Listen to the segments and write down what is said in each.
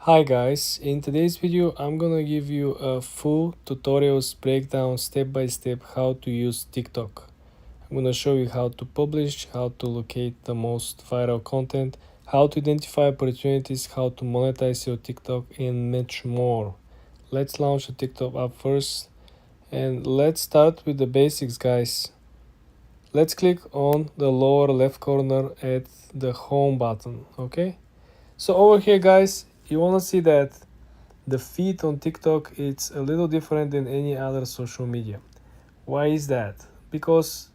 Hi guys, in today's video I'm gonna give you a full tutorials breakdown step by step how to use TikTok. I'm gonna show you how to publish, how to locate the most viral content, how to identify opportunities, how to monetize your TikTok and much more. Let's launch the TikTok app first and let's start with the basics guys. Let's click on the lower left corner at the home button, okay? So over here guys, you wanna see that the feed on TikTok it's a little different than any other social media. Why is that? Because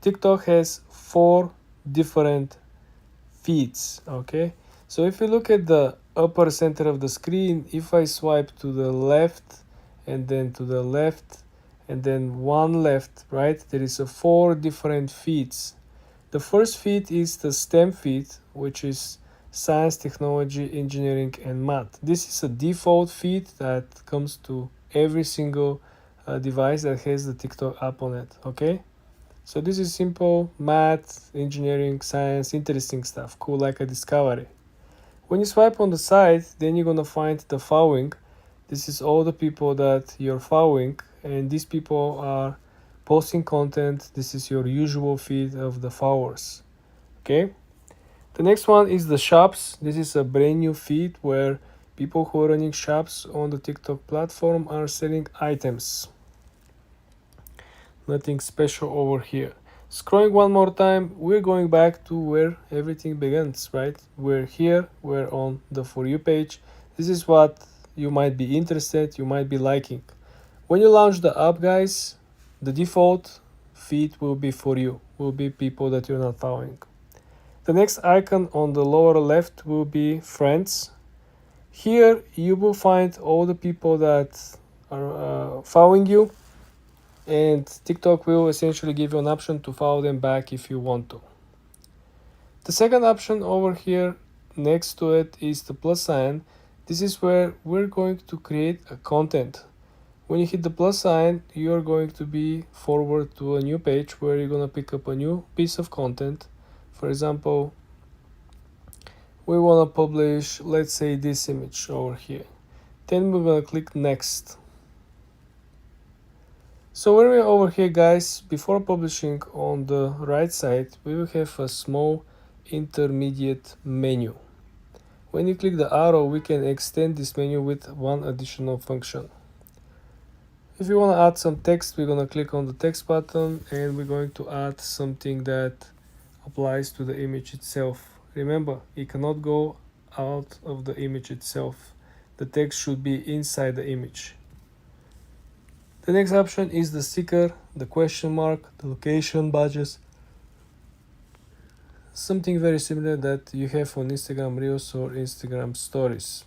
TikTok has four different feeds, okay? So if you look at the upper center of the screen, if I swipe to the left and then to the left and then one left, right? There is a four different feeds. The first feed is the STEM feed, which is science, technology, engineering, and math. This is a default feed that comes to every single device that has the TikTok app on it, okay? So this is simple math, engineering, science, interesting stuff, cool like a discovery. When you swipe on the side, then you're gonna find the following. This is all the people that you're following, and these people are posting content. This is your usual feed of the followers, okay? The next one is the shops. This is a brand new feed where people who are running shops on the TikTok platform are selling items. Nothing special over here. Scrolling one more time, we're going back to where everything begins, right? We're here, we're on the For You page. This is what you might be interested, you might be liking. When you launch the app, guys, the default feed will be For You, will be people that you're not following. The next icon on the lower left will be Friends. Here you will find all the people that are following you, and TikTok will essentially give you an option to follow them back if you want to. The second option over here next to it is the plus sign. This is where we're going to create a content. When you hit the plus sign, you're going to be forward to a new page where you're going to pick up a new piece of content. For example, we want to publish, let's say, this image over here. Then we're going to click next. So when we're over here, guys, before publishing on the right side, we will have a small intermediate menu. When you click the arrow, we can extend this menu with one additional function. If you want to add some text, we're going to click on the text button and we're going to add something that applies to the image itself. Remember, it cannot go out of the image itself. The text should be inside the image. The next option is the sticker, the question mark, the location badges. Something very similar that you have on Instagram Reels or Instagram Stories.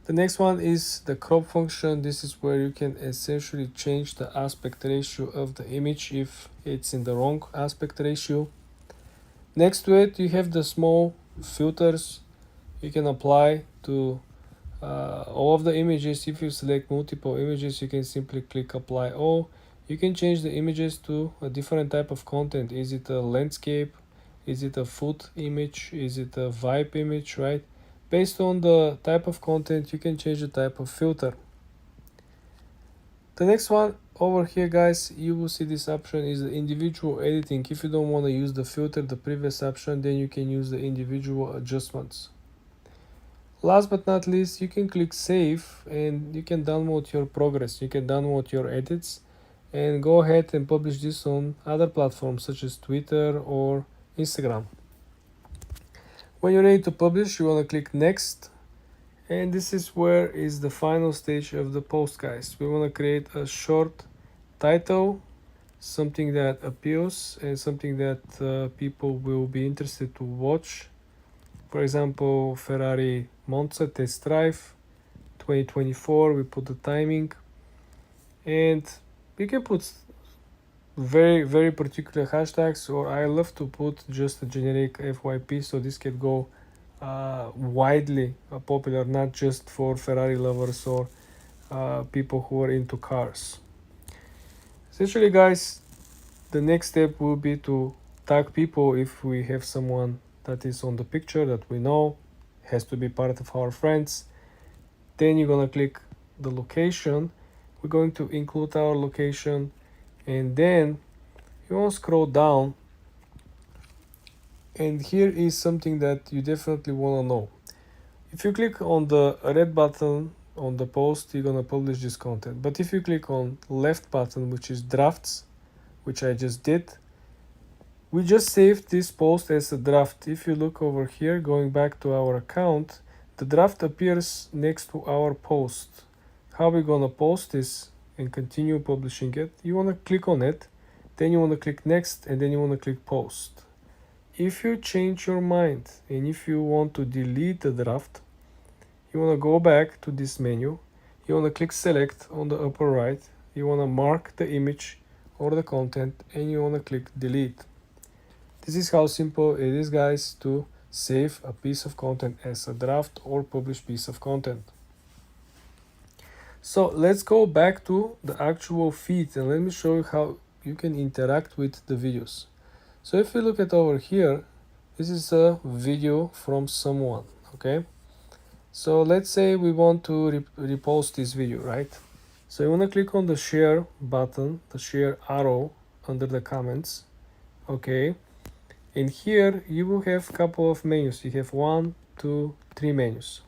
The next one is the crop function. This is where you can essentially change the aspect ratio of the image if it's in the wrong aspect ratio. Next to it, you have the small filters you can apply to all of the images. If you select multiple images, you can simply click apply all. You can change the images to a different type of content. Is it a landscape? Is it a food image? Is it a vibe image, right? Based on the type of content, you can change the type of filter. The next one over here, guys, you will see this option is the individual editing. If you don't want to use the filter, the previous option, then you can use the individual adjustments. Last but not least, you can click save and you can download your progress. You can download your edits and go ahead and publish this on other platforms such as Twitter or Instagram. When you're ready to publish, you want to click next. And this is where is the final stage of the post, guys. We want to create a short title, something that appeals and something that people will be interested to watch. For example, Ferrari Monza test drive 2024, we put the timing, and we can put very particular hashtags, or I love to put just a generic FYP, so this can go widely popular, not just for Ferrari lovers or people who are into cars. Essentially, guys, the next step will be to tag people if we have someone that is on the picture that we know. has to be part of our friends. Then you're gonna click the location. We're going to include our location, and then you want to scroll down, and here is something that you definitely want to know. If you click on the red button on the post, you're gonna publish this content. But if you click on left button, which is drafts, which I just did, we just saved this post as a draft. If you look over here, going back to our account, the draft appears next to our post. How we're gonna post this and continue publishing it? You wanna click on it, then you wanna click next, and then you wanna click post. If you change your mind and if you want to delete the draft, you want to go back to this menu. You want to click select on the upper right. You want to mark the image or the content, and you want to click delete. This is how simple it is, guys, to save a piece of content as a draft or publish piece of content. So let's go back to the actual feed, and let me show you how you can interact with the videos. So if you look at over here, this is a video from someone, okay? So let's say we want to repost this video, right? So you want to click on the share button, the share arrow under the comments, okay? And here you will have a couple of menus. You have 1, 2, 3 menus.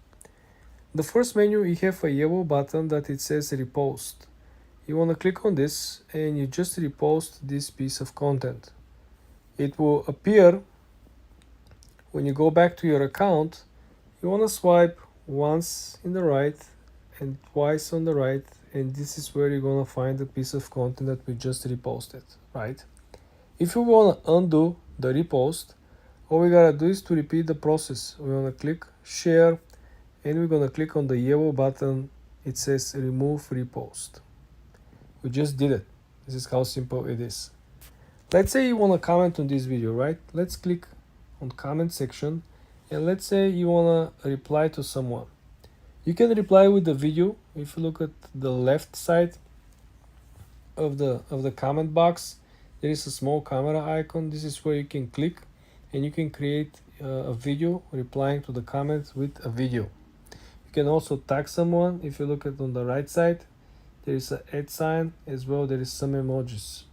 The first menu, you have a yellow button that it says repost. You want to click on this and you just repost this piece of content. It will appear when you go back to your account. You want to swipe once in the right and twice on the right, and this is where you're going to find the piece of content that we just reposted, right? If you want to undo the repost, all we gotta do is to repeat the process. We want to click share, and we're going to click on the yellow button. It says remove repost. We just did it. This is how simple it is. Let's say you want to comment on this video, right? Let's click on comment section, and let's say you want to reply to someone. You can reply with the video. If you look at the left side of the comment box, there is a small camera icon. This is where you can click and you can create a video replying to the comments with a video. You can also tag someone. If you look at on the right side, there is an @ sign as well. There is some emojis.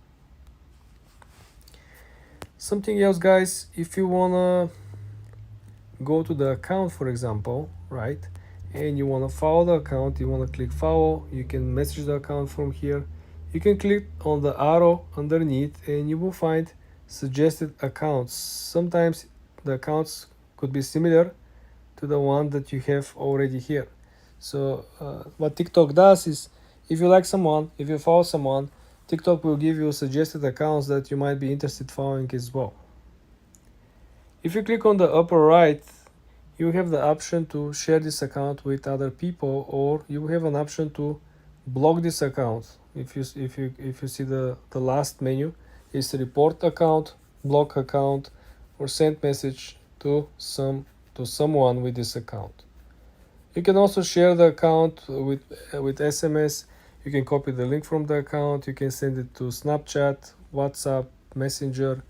Something else, guys, if you wanna go to the account, for example, right, and you wanna follow the account, you wanna click follow, you can message the account from here. You can click on the arrow underneath and you will find suggested accounts. Sometimes the accounts could be similar to the one that you have already here. So what TikTok does is, if you like someone, if you follow someone, TikTok will give you suggested accounts that you might be interested following as well. If you click on the upper right, you have the option to share this account with other people, or you have an option to block this account. If you see the last menu, is report account, block account, or send message to someone with this account. You can also share the account with SMS. You can copy the link from the account. You can send it to Snapchat, WhatsApp, Messenger,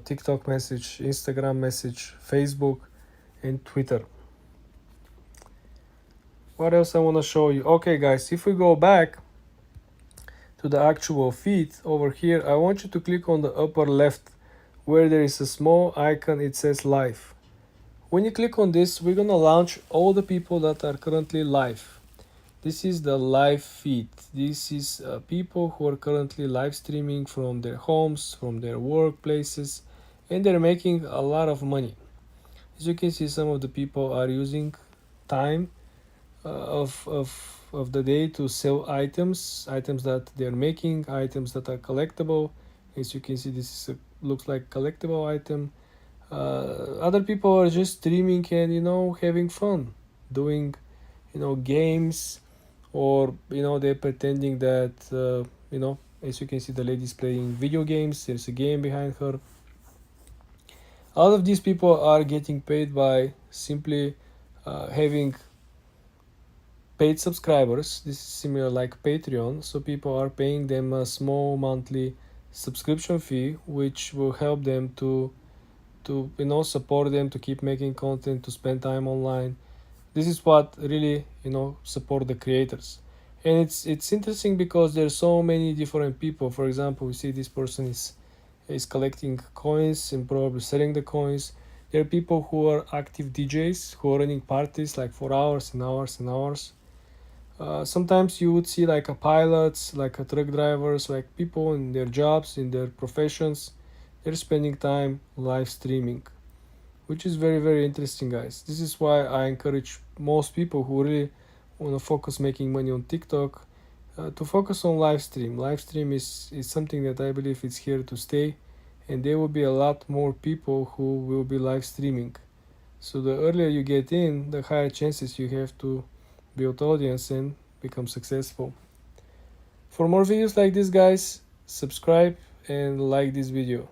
TikTok message, Instagram message, Facebook, and Twitter. What else I want to show you? Okay, guys, if we go back to the actual feed over here, I want you to click on the upper left where there is a small icon. It says live. When you click on this, we're gonna launch all the people that are currently live. This is the live feed. This is people who are currently live streaming from their homes, from their workplaces, and they're making a lot of money. As you can see, some of the people are using time of the day to sell items that they're making, items that are collectible. As you can see, this is looks like collectible item. Other people are just streaming and having fun, doing games, or they're pretending that as you can see, the lady's playing video games. There's a game behind her. All of these people are getting paid by simply having paid subscribers. This is similar like Patreon. So people are paying them a small monthly subscription fee, which will help them to to support them to keep making content, to spend time online. This is what really support the creators. And it's interesting because there's so many different people. For example, we see this person is collecting coins and probably selling the coins. There are people who are active DJs who are running parties like for hours and hours and hours. Sometimes you would see like a pilots, like a truck drivers, like people in their jobs, in their professions, they're spending time live streaming, which is very, very interesting, guys. This is why I encourage most people who really want to focus making money on TikTok to focus on live stream. Live stream is something that I believe is here to stay, and there will be a lot more people who will be live streaming. So the earlier you get in, the higher chances you have to build audience and become successful. For more videos like this, guys, subscribe and like this video.